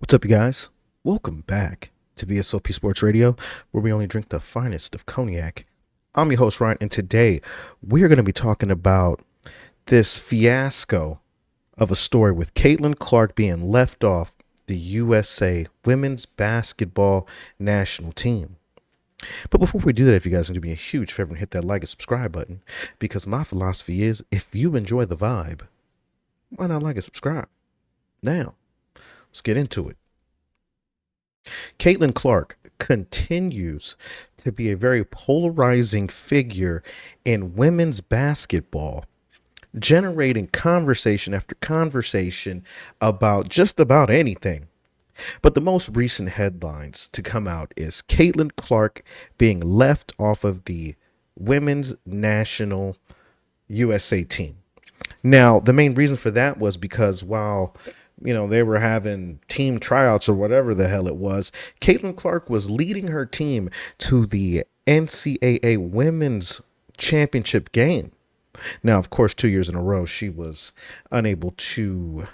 What's up, you guys? Welcome back to V.S.O.P Sports Radio, where we only drink the finest of cognac. I'm your host, Ryan, and today we're going to be talking about this fiasco of a story with Caitlinclark being left off the USA women's basketball national team. But before we do that, if you guys can do me a huge favor and hit that like and subscribe button, because my philosophy is if you enjoy the vibe, why not like and subscribe? Now, let's get into it. Caitlinclark continues to be a very polarizing figure in women's basketball, generating conversation after conversation about just about anything. But the most recent headlines to come out is Caitlinclark being left off of the women's national USA team. Now, the main reason for that was because while they were having team tryouts or whatever the hell it was, Caitlinclark was leading her team to the NCAA Women's Championship game. Now, of course, 2 years in a row, she was unable to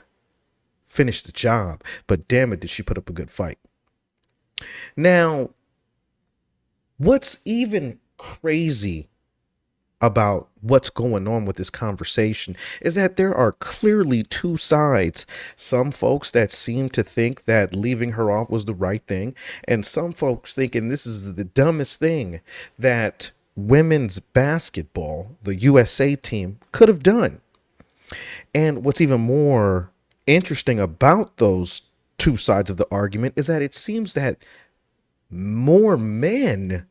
finish the job, but damn it, did she put up a good fight. Now, what's even crazy about what's going on with this conversation is that there are clearly two sides. Some folks that seem to think that leaving her off was the right thing, and some folks thinking this is the dumbest thing that women's basketball, the USA team, could have done. And what's even more interesting about those two sides of the argument is that it seems that more men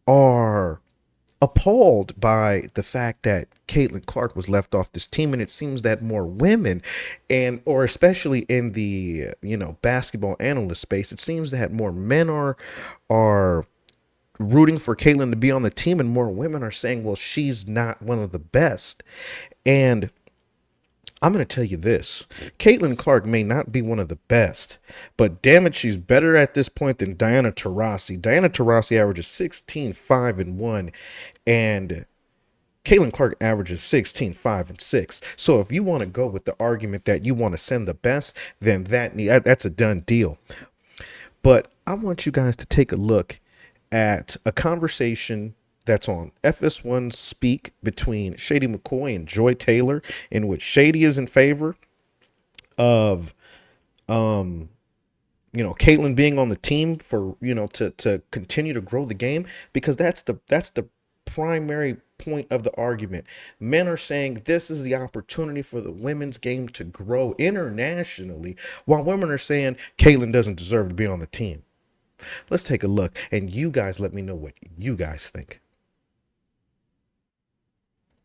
are appalled by the fact that Caitlinclark was left off this team, and it seems that more women, or especially in the basketball analyst space, it seems that more men are rooting for Caitlin to be on the team, and more women are saying, well, she's not one of the best. And I'm going to tell you this. Caitlinclark may not be one of the best, but damn it, she's better at this point than Diana Taurasi. Diana Taurasi averages 16, 5, and 1, and Caitlinclark averages 16, 5, and 6. So if you want to go with the argument that you want to send the best, then that's a done deal. But I want you guys to take a look at a conversation that's on FS1 Speak between Shady McCoy and Joy Taylor, in which Shady is in favor of Caitlin being on the team for to continue to grow the game, because that's the primary point of the argument. Men are saying this is the opportunity for the women's game to grow internationally, while women are saying Caitlin doesn't deserve to be on the team. Let's take a look, and you guys let me know what you guys think.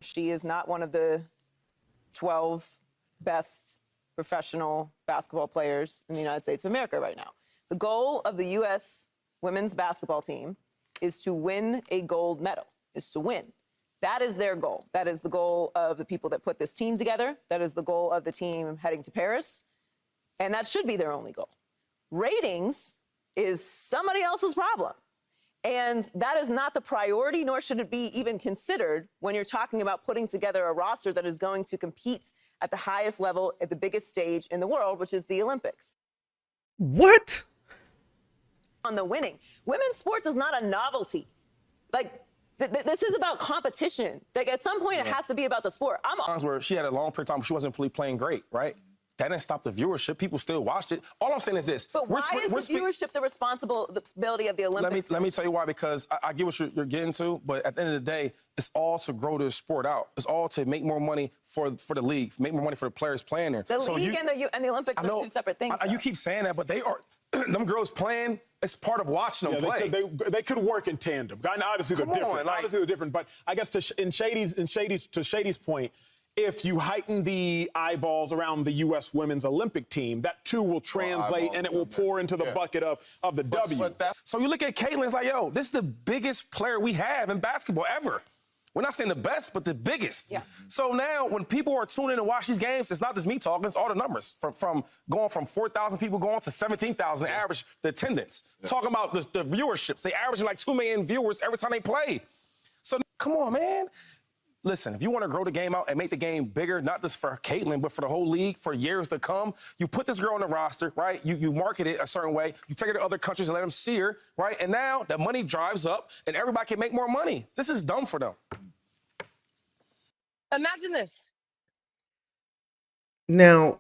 She is not one of the 12 best professional basketball players in the United States of America right now. The goal of the U.S. women's basketball team is to win a gold medal, is to win. That is their goal. That is the goal of the people that put this team together. That is the goal of the team heading to Paris. And that should be their only goal. Ratings is somebody else's problem. And that is not the priority, nor should it be even considered when you're talking about putting together a roster that is going to compete at the highest level at the biggest stage in the world, which is the Olympics. What? On the winning. Women's sports is not a novelty. Like, this is about competition. Like, at some point, it has to be about the sport. Times where she had a long period of time, she wasn't really playing great, right? That didn't stop the viewership. People still watched it. All I'm saying is this. But why is the viewership the responsibility of the Olympics? Let me tell you why, because I get what you're getting to, but at the end of the day, it's all to grow the sport out. It's all to make more money for the league, make more money for the players playing there. The league and the Olympics are two separate things. You keep saying that, but they are, them girls playing, it's part of watching them play. They could work in tandem. Obviously, they're different. Obviously, they're different. But I guess to Shady's point, if you heighten the eyeballs around the U.S. women's Olympic team, that too will translate and it will pour into the bucket of the W. So you look at Caitlin, it's like, yo, this is the biggest player we have in basketball ever. We're not saying the best, but the biggest. Yeah. So now when people are tuning in to watch these games, it's not just me talking, it's all the numbers. From going from 4,000 people going to 17,000 average, the attendance. Talking about the viewerships. They averaging like 2 million viewers every time they play. So come on, man. listen, if you want to grow the game out and make the game bigger, not just for Caitlin, but for the whole league for years to come, you put this girl on the roster, right? You market it a certain way. You take her to other countries and let them see her, right? And now the money drives up and everybody can make more money. This is dumb for them. Imagine this. Now,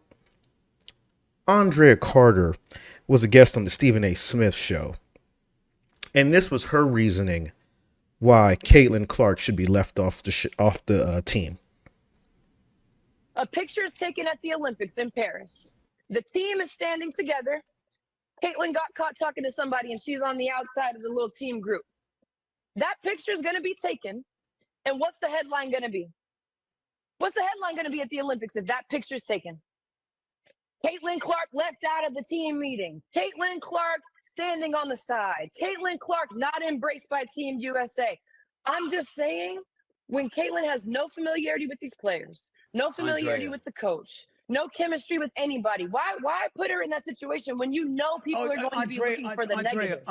Andrea Carter was a guest on the Stephen A. Smith show, and this was her reasoning why Caitlinclark should be left off the team. A picture is taken at the Olympics in Paris. The team is standing together. Caitlin got caught talking to somebody, and she's on the outside of the little team group. That picture is going to be taken, and what's the headline going to be? What's the headline going to be at the Olympics if that picture is taken? Caitlinclark left out of the team meeting. Caitlinclark standing on the side. Caitlinclark not embraced by Team USA. I'm just saying, when Caitlin has no familiarity with these players, no familiarity with the coach, no chemistry with anybody, why put her in that situation when you know people are going to be looking for the negative?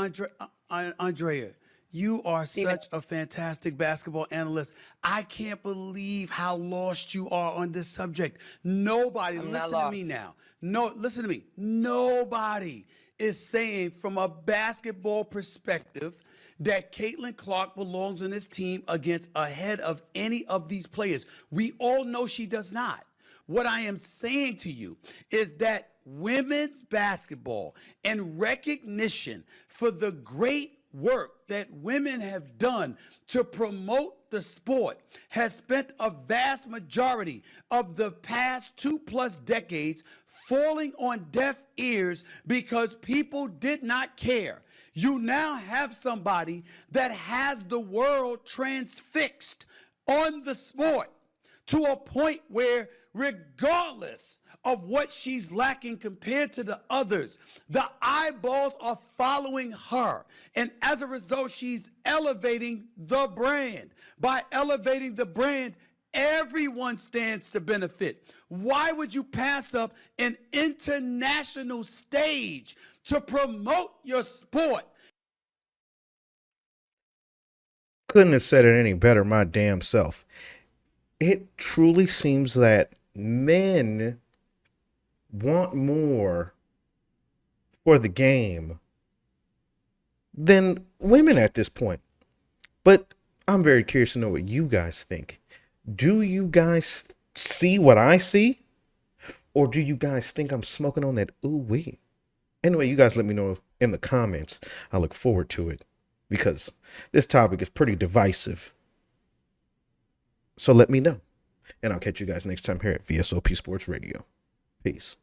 Andrea, you are such a fantastic basketball analyst. I can't believe how lost you are on this subject. Nobody, listen to me now. No, listen to me. Nobody is saying from a basketball perspective that Caitlinclark belongs on this team against ahead of any of these players. We all know she does not. What I am saying to you is that women's basketball and recognition for the great work that women have done to promote the sport has spent a vast majority of the past 2+ decades falling on deaf ears because people did not care. You now have somebody that has the world transfixed on the sport to a point where, regardless of what she's lacking compared to the others, the eyeballs are following her. And as a result, she's elevating the brand. By elevating the brand, everyone stands to benefit. Why would you pass up an international stage to promote your sport? Couldn't have said it any better, my damn self. It truly seems that men want more for the game than women at this point. But I'm very curious to know what you guys think. Do you guys see what I see? Or do you guys think I'm smoking on that ooh-wee? Anyway, you guys let me know in the comments. I look forward to it because this topic is pretty divisive. So let me know. And I'll catch you guys next time here at V.S.O.P Sports Radio. Peace.